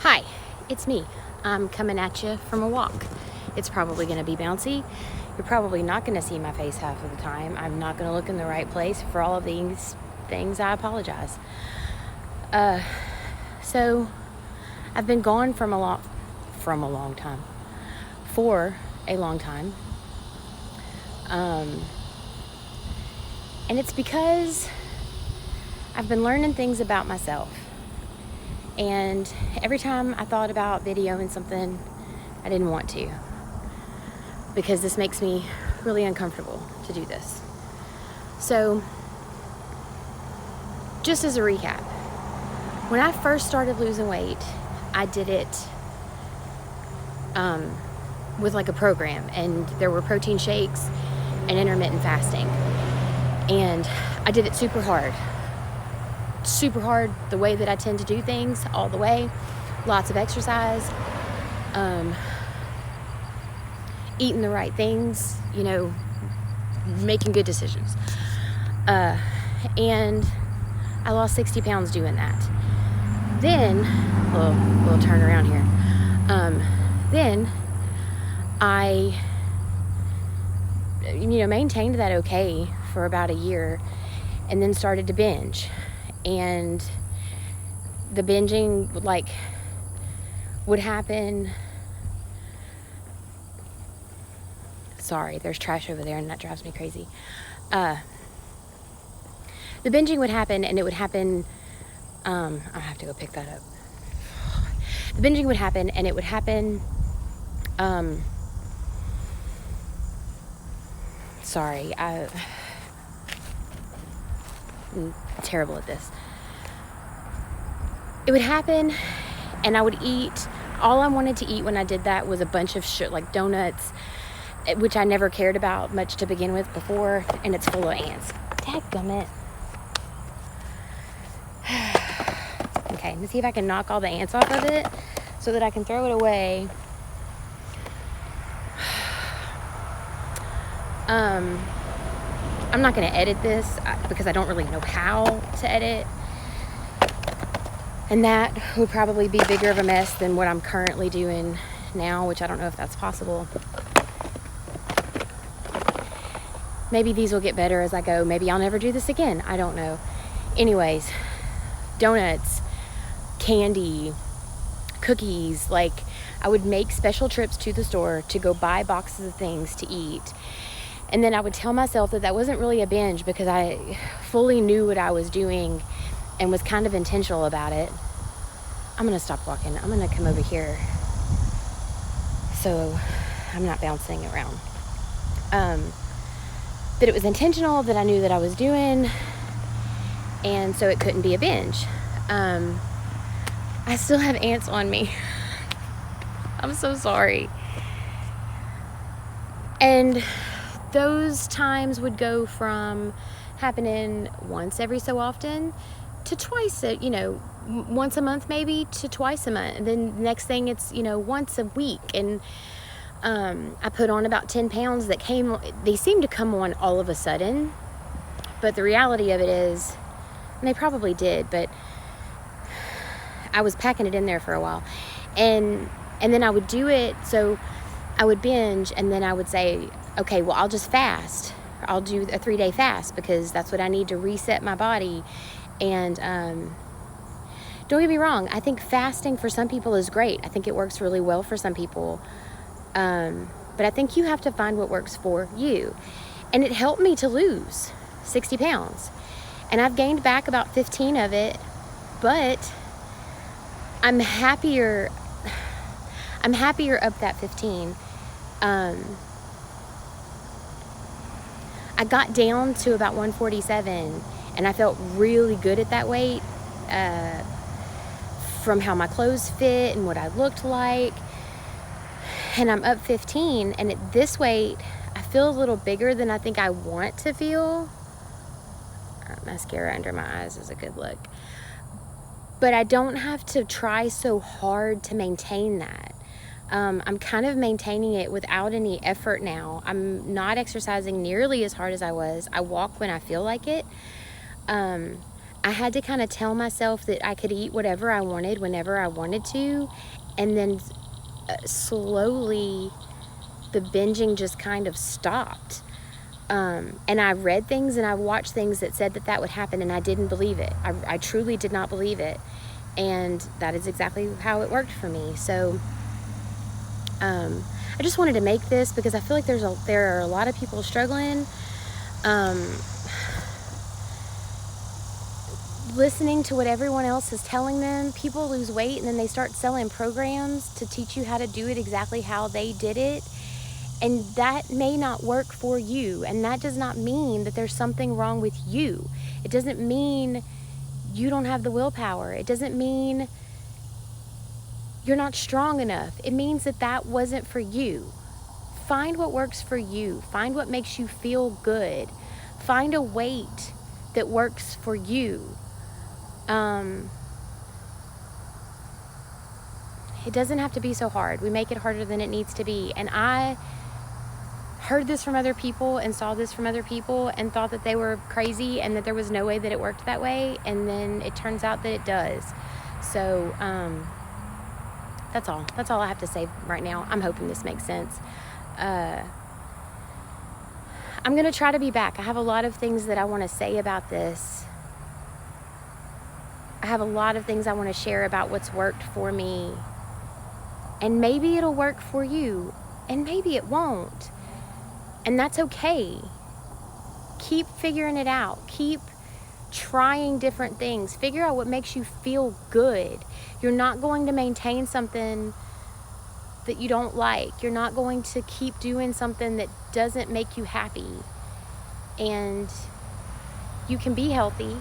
Hi, it's me. I'm coming at you from a walk. It's probably going to be bouncy. You're probably not going to see my face half of the time. I'm not going to look in the right place. For all of these things, I apologize. So I've been gone for a long time. And it's because I've been learning things about myself. And every time I thought about videoing something, I didn't want to, because this makes me really uncomfortable to do this. So, just as a recap, when I first started losing weight, I did it with like a program, and there were protein shakes and intermittent fasting. And I did it super hard, the way that I tend to do things, all the way. Lots of exercise, eating the right things, making good decisions. And I lost 60 pounds doing that. Then, we'll turn around here. Then I, maintained that okay for about a year, and then started to binge. And the binging would happen. Sorry, there's trash over there and that drives me crazy. The binging would happen, and it would happen, I'll have to go pick that up. The binging would happen, and it would happen, sorry, I'm terrible at this. It would happen, and I would eat. All I wanted to eat when I did that was a bunch of shit, like donuts, which I never cared about much to begin with before, and it's full of ants. Dadgummit. Okay, let's see if I can knock all the ants off of it so that I can throw it away. I'm not going to edit this because I don't really know how to edit. And that would probably be bigger of a mess than what I'm currently doing now, which I don't know if that's possible. Maybe these will get better as I go. Maybe I'll never do this again. I don't know. Anyways, donuts, candy, cookies. I would make special trips to the store to go buy boxes of things to eat. And then I would tell myself that wasn't really a binge, because I fully knew what I was doing and was kind of intentional about it. I'm going to stop walking. I'm going to come over here so I'm not bouncing around. That it was intentional, that I knew that I was doing, and so it couldn't be a binge. I still have ants on me. I'm so sorry. And those times would go from happening once every so often to twice, once a month maybe, to twice a month. And then the next thing it's, once a week. And I put on about 10 pounds they seemed to come on all of a sudden. But the reality of it is, and they probably did, but I was packing it in there for a while. And then I would do it, so I would binge, and then I would say, okay, well, I'll just fast. I'll do a 3-day fast, because that's what I need to reset my body. And don't get me wrong, I think fasting for some people is great. I think it works really well for some people. But I think you have to find what works for you. And it helped me to lose 60 pounds. And I've gained back about 15 of it, but I'm happier up that 15. I got down to about 147, and I felt really good at that weight, from how my clothes fit and what I looked like. And I'm up 15, and at this weight, I feel a little bigger than I think I want to feel. Mascara under my eyes is a good look. But I don't have to try so hard to maintain that. I'm kind of maintaining it without any effort now. I'm not exercising nearly as hard as I was. I walk when I feel like it. I had to kind of tell myself that I could eat whatever I wanted whenever I wanted to, and then slowly the binging just kind of stopped. And I read things and I watched things that said that would happen, and I didn't believe it. I truly did not believe it, and that is exactly how it worked for me. So I just wanted to make this because I feel like there are a lot of people struggling. Listening to what everyone else is telling them. People lose weight and then they start selling programs to teach you how to do it exactly how they did it. And that may not work for you. And that does not mean that there's something wrong with you. It doesn't mean you don't have the willpower. It doesn't mean you're not strong enough. It means that wasn't for you. Find what works for you. Find what makes you feel good. Find a weight that works for you. It doesn't have to be so hard. We make it harder than it needs to be. And I heard this from other people and saw this from other people and thought that they were crazy and that there was no way that it worked that way. And then it turns out that it does. So, that's all. That's all I have to say right now. I'm hoping this makes sense. I'm going to try to be back. I have a lot of things that I want to say about this. I have a lot of things I want to share about what's worked for me. And maybe it'll work for you. And maybe it won't. And that's okay. Keep figuring it out. Keep trying different things. Figure out what makes you feel good. You're not going to maintain something that you don't like. You're not going to keep doing something that doesn't make you happy. And you can be healthy.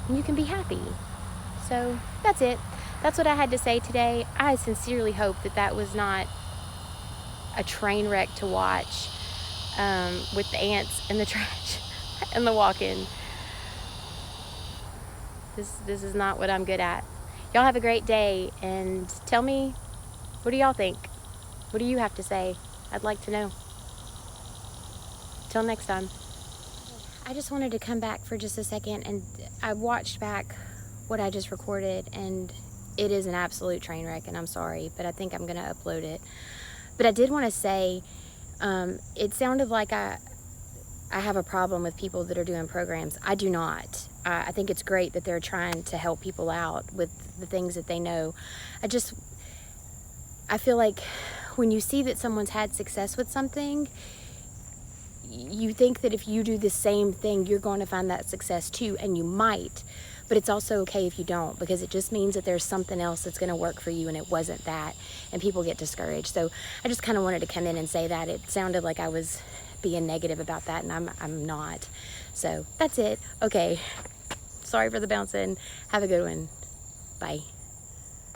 And you can be happy. So that's it. That's what I had to say today. I sincerely hope that was not a train wreck to watch with the ants and the trash and the walk-in. This is not what I'm good at. Y'all have a great day, and tell me, what do y'all think? What do you have to say? I'd like to know. Till next time. I just wanted to come back for just a second, and I watched back what I just recorded, and it is an absolute train wreck, and I'm sorry, but I think I'm going to upload it. But I did want to say, it sounded like I have a problem with people that are doing programs. I do not. I think it's great that they're trying to help people out with the things that they know. I feel like when you see that someone's had success with something, you think that if you do the same thing, you're going to find that success too, and you might. But it's also okay if you don't, because it just means that there's something else that's going to work for you, and it wasn't that, and people get discouraged. So I just kind of wanted to come in and say that. It sounded like I was being negative about that, and I'm not. So that's it. Okay. Sorry for the bouncing. Have a good one. Bye.